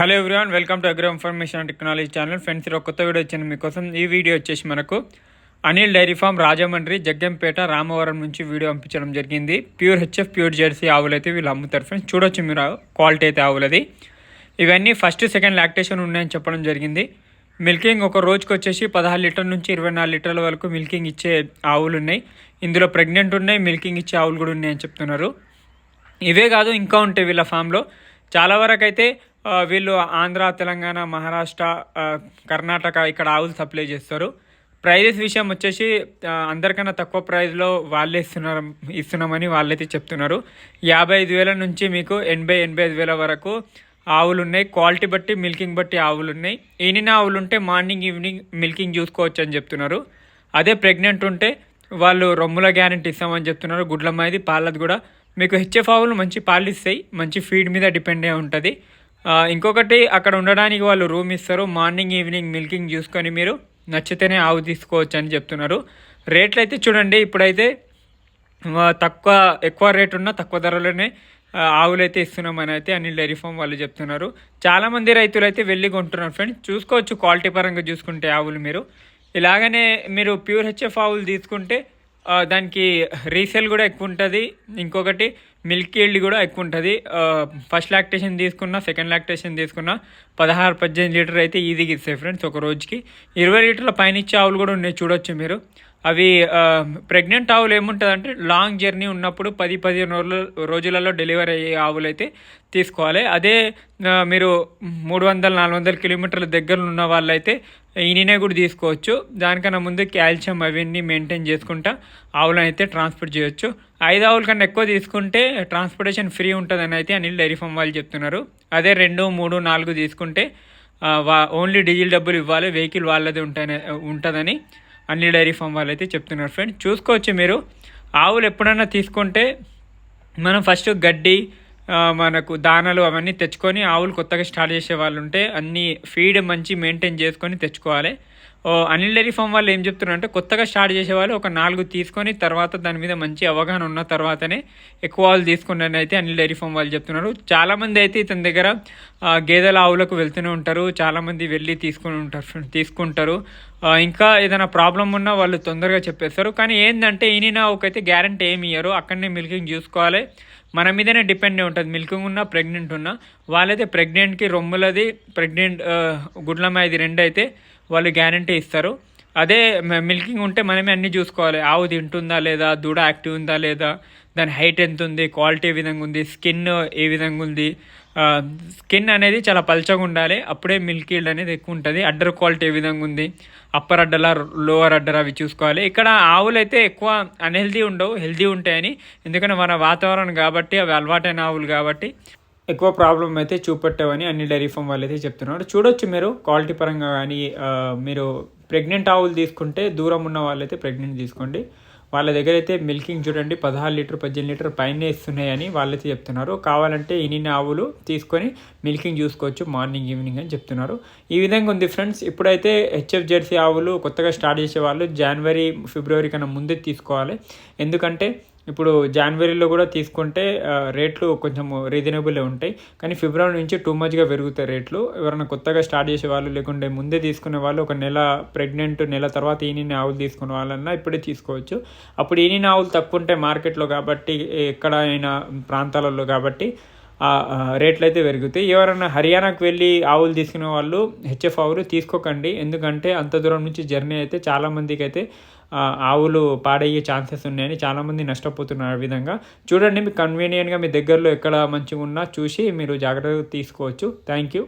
Hello everyone, welcome to agro information and technology channel. Friends, ఇది కొత్త video వచ్చింది మీకోసం. ఈ వీడియో వచ్చేసి మనకు అనిల్ డైరీ ఫామ్ రాజమండ్రి, జగ్గంపేట, రామవరం నుంచి వీడియో పంపించడం జరిగింది. ప్యూర్ హెచ్ఎఫ్, ప్యూర్ జెర్సీ ఆవులు అయితే వీళ్ళు అమ్ముతారు. ఫ్రెండ్స్, చూడొచ్చు మీరు క్వాలిటీ అయితే ఆవులది. ఇవన్నీ ఫస్ట్ సెకండ్ లాక్టేషన్ ఉన్నాయని చెప్పడం జరిగింది. మిల్కింగ్ ఒక రోజుకి వచ్చేసి 16 లీటర్ల నుంచి 24 లీటర్ల వరకు మిల్కింగ్ ఇచ్చే ఆవులు ఉన్నాయి. ఇందులో ప్రెగ్నెంట్ ఉన్నాయి, మిల్కింగ్ ఇచ్చే ఆవులు కూడా ఉన్నాయని చెప్తున్నారు. ఇవే కాదు, ఇంకా ఉంటాయి వీళ్ళ ఫామ్లో. చాలా వరకు అయితే వీళ్ళు ఆంధ్ర, తెలంగాణ, మహారాష్ట్ర, కర్ణాటక ఇక్కడ ఆవులు సప్లై చేస్తారు. ప్రైజెస్ విషయం వచ్చేసి అందరికన్నా తక్కువ ప్రైస్లో వాళ్ళే ఇస్తున్నామని వాళ్ళైతే చెప్తున్నారు. 55,000 నుంచి మీకు 85,000 వరకు ఆవులు ఉన్నాయి. క్వాలిటీ బట్టి, మిల్కింగ్ బట్టి ఆవులు ఉన్నాయి. ఈనిన ఆవులు ఉంటే మార్నింగ్ ఈవినింగ్ మిల్కింగ్ చూసుకోవచ్చు అని చెప్తున్నారు. అదే ప్రెగ్నెంట్ ఉంటే వాళ్ళు రొమ్ముల గ్యారెంటీ ఇస్తామని చెప్తున్నారు. గుడ్ల మాది, పాలది కూడా. మీకు హెచ్ఎఫ్ ఆవులు మంచి పాలు ఇస్తాయి, మంచి ఫీడ్ మీద డిపెండ్ అయి ఉంటుంది. ఇంకొకటి, అక్కడ ఉండడానికి వాళ్ళు రూమ్ ఇస్తారు. మార్నింగ్ ఈవినింగ్ మిల్కింగ్ చూసుకొని మీరు నచ్చితేనే ఆవు తీసుకోవచ్చు అని చెప్తున్నారు. రేట్లు అయితే చూడండి, ఇప్పుడైతే ఎక్కువ రేటు ఉన్న తక్కువ ధరలోనే ఆవులు అయితే ఇస్తున్నామని అయితే అనిల్ డైరీ ఫామ్ వాళ్ళు చెప్తున్నారు. చాలామంది రైతులు అయితే వెళ్ళి కొంటున్నారు. ఫ్రెండ్స్, చూసుకోవచ్చు క్వాలిటీ పరంగా చూసుకుంటే ఆవులు. ఇలాగనే మీరు ప్యూర్ హెచ్ఎఫ్ ఆవులు తీసుకుంటే దానికి రీసేల్ కూడా ఎక్కువ ఉంటుంది. ఇంకొకటి, మిల్క్ ఈల్డ్ కూడా ఎక్కువ ఉంటుంది. ఫస్ట్ లాక్టేషన్ తీసుకున్నా, సెకండ్ లాక్టేషన్ తీసుకున్నా 16-18 లీటర్ అయితే ఈజీగా ఇస్తాయి. ఫ్రెండ్స్, ఒక రోజుకి 20 లీటర్ల పైన ఇచ్చే ఆవులు కూడా ఉన్నాయి, చూడొచ్చు మీరు. అవి ప్రెగ్నెంట్ ఆవులు ఏముంటుందంటే లాంగ్ జర్నీ ఉన్నప్పుడు 10-15 రోజులలో డెలివరీ అయ్యే ఆవులు అయితే తీసుకోవాలి. అదే మీరు 300-400 కిలోమీటర్ల దగ్గర ఉన్న వాళ్ళైతే ఈయననే కూడా తీసుకోవచ్చు. దానికన్నా ముందు కాల్షియం అవన్నీ మెయింటైన్ చేసుకుంటా ఆవులను అయితే ట్రాన్స్పోర్ట్ చేయొచ్చు. 5 ఆవుల కన్నా ఎక్కువ తీసుకుంటే ట్రాన్స్పోర్టేషన్ ఫ్రీ ఉంటుందని అయితే అనిల్ డైరీ ఫామ్ వాళ్ళు చెప్తున్నారు. అదే 2, 3, 4 తీసుకుంటే ఓన్లీ డీజిల్ డబ్బులు ఇవ్వాలి, వెహికల్ వాళ్ళది ఉంటుందని అనిల్ డైరీ ఫామ్ వాళ్ళు అయితే చెప్తున్నారు. ఫ్రెండ్స్, చూసుకోవచ్చు మీరు. ఆవులు ఎప్పుడన్నా తీసుకుంటే మనం ఫస్ట్ గడ్డి, మనకు దానాలు అవన్నీ తెచ్చుకొని, ఆవులు కొత్తగా స్టార్ట్ చేసే వాళ్ళు ఉంటే అన్నీ ఫీడ్ మంచి మెయింటైన్ చేసుకొని తెచ్చుకోవాలి. అనిల్ డైరీ ఫామ్ వాళ్ళు ఏం చెప్తున్నారంటే, కొత్తగా స్టార్ట్ చేసేవాళ్ళు ఒక 4 తీసుకొని తర్వాత దాని మీద మంచి అవగాహన ఉన్న తర్వాతనే ఎక్కువ ఆవులు తీసుకున్నారని అయితే అనిల్ డైరీ ఫామ్ వాళ్ళు చెప్తున్నారు. చాలామంది అయితే ఇతని దగ్గర గేదెల ఆవులకు వెళ్తూనే ఉంటారు. చాలామంది వెళ్ళి తీసుకుంటారు. ఇంకా ఏదైనా ప్రాబ్లం ఉన్నా వాళ్ళు తొందరగా చెప్పేస్తారు. కానీ ఏంటంటే ఈయన ఒకైతే గ్యారంటీ ఏమి ఇయ్యరు. అక్కడనే మిల్కింగ్ చూసుకోవాలి, మన మీదనే డిపెండ్ అయి ఉంటుంది. మిల్కింగ్ ఉన్నా, ప్రెగ్నెంట్ ఉన్నా. వాళ్ళైతే ప్రెగ్నెంట్కి రొమ్ములది, ప్రెగ్నెంట్ గుడ్లమాది 2 అయితే వాళ్ళు గ్యారంటీ ఇస్తారు. అదే మిల్కింగ్ ఉంటే మనమే అన్నీ చూసుకోవాలి. ఆవు తింటుందా లేదా, దూడ యాక్టివ్ ఉందా లేదా, దాని హైట్ ఎంత ఉంది, క్వాలిటీ ఏ విధంగా ఉంది, స్కిన్ ఏ విధంగా ఉంది. స్కిన్ అనేది చాలా పల్చగా ఉండాలి, అప్పుడే మిల్క్ ఈల్డ్ అనేది ఎక్కువ ఉంటుంది. అడ్డర్ క్వాలిటీ ఏ విధంగా ఉంది, అప్పర్ అడ్డరా, లోవర్ అడ్డర్, అవి చూసుకోవాలి. ఇక్కడ ఆవులు అయితే ఎక్కువ అన్హెల్దీ ఉండవు, హెల్దీ ఉంటాయని. ఎందుకంటే మన వాతావరణం కాబట్టి, అవి అలవాటైన ఆవులు కాబట్టి ఎక్కువ ప్రాబ్లం అయితే చూపెట్టవని అన్ని డైరీ ఫామ్ వాళ్ళు అయితే చెప్తున్నారు. చూడొచ్చు మీరు క్వాలిటీ పరంగా. కానీ మీరు ప్రెగ్నెంట్ ఆవులు తీసుకుంటే దూరం ఉన్న వాళ్ళైతే ప్రెగ్నెంట్ తీసుకోండి. వాళ్ళ దగ్గర అయితే మిల్కింగ్ చూడండి 16 లీటర్ 18 లీటర్ పైన ఇస్తున్నాయని వాళ్ళైతే చెప్తున్నారు. కావాలంటే ఇన్ని ఆవులు తీసుకొని మిల్కింగ్ చూసుకోవచ్చు మార్నింగ్ ఈవినింగ్ అని చెప్తున్నారు. ఈ విధంగా ఉంది ఫ్రెండ్స్. ఇప్పుడైతే హెచ్ఎఫ్ జెర్సీ ఆవులు కొత్తగా స్టార్ట్ చేసే వాళ్ళు జనవరి, ఫిబ్రవరి కన్నా ముందే తీసుకోవాలి. ఎందుకంటే ఇప్పుడు జనవరిలో కూడా తీసుకుంటే రేట్లు కొంచెం రీజనబుల్ ఉంటాయి. కానీ ఫిబ్రవరి నుంచి టూ మచ్గా పెరుగుతాయి రేట్లు. ఎవరైనా కొత్తగా స్టార్ట్ చేసే వాళ్ళు, లేకుంటే ముందే తీసుకునే వాళ్ళు, ఒక ప్రెగ్నెంట్ నెల తర్వాత ఈనిన ఆవులు తీసుకునే వాళ్ళన్నా ఇప్పుడే తీసుకోవచ్చు. అప్పుడు ఈనిన ఆవులు తక్కువ ఉంటాయి మార్కెట్లో కాబట్టి, ఎక్కడైనా ప్రాంతాలలో కాబట్టి రేట్లు అయితే పెరుగుతాయి. ఎవరైనా హర్యానాకు వెళ్ళి ఆవులు తీసుకునే వాళ్ళు హెచ్ఎఫ్ ఆవులు తీసుకోకండి. ఎందుకంటే అంత దూరం నుంచి జర్నీ అయితే చాలామందికి అయితే ఆవులు పాడయ్యే ఛాన్సెస్ ఉన్నాయని చాలామంది నష్టపోతున్నారు. ఆ విధంగా చూడండి, మీకు కన్వీనియంట్గా మీ దగ్గరలో ఎక్కడ మంచిగా ఉన్నా చూసి మీరు జాగ్రత్తగా తీసుకోవచ్చు. Thank you.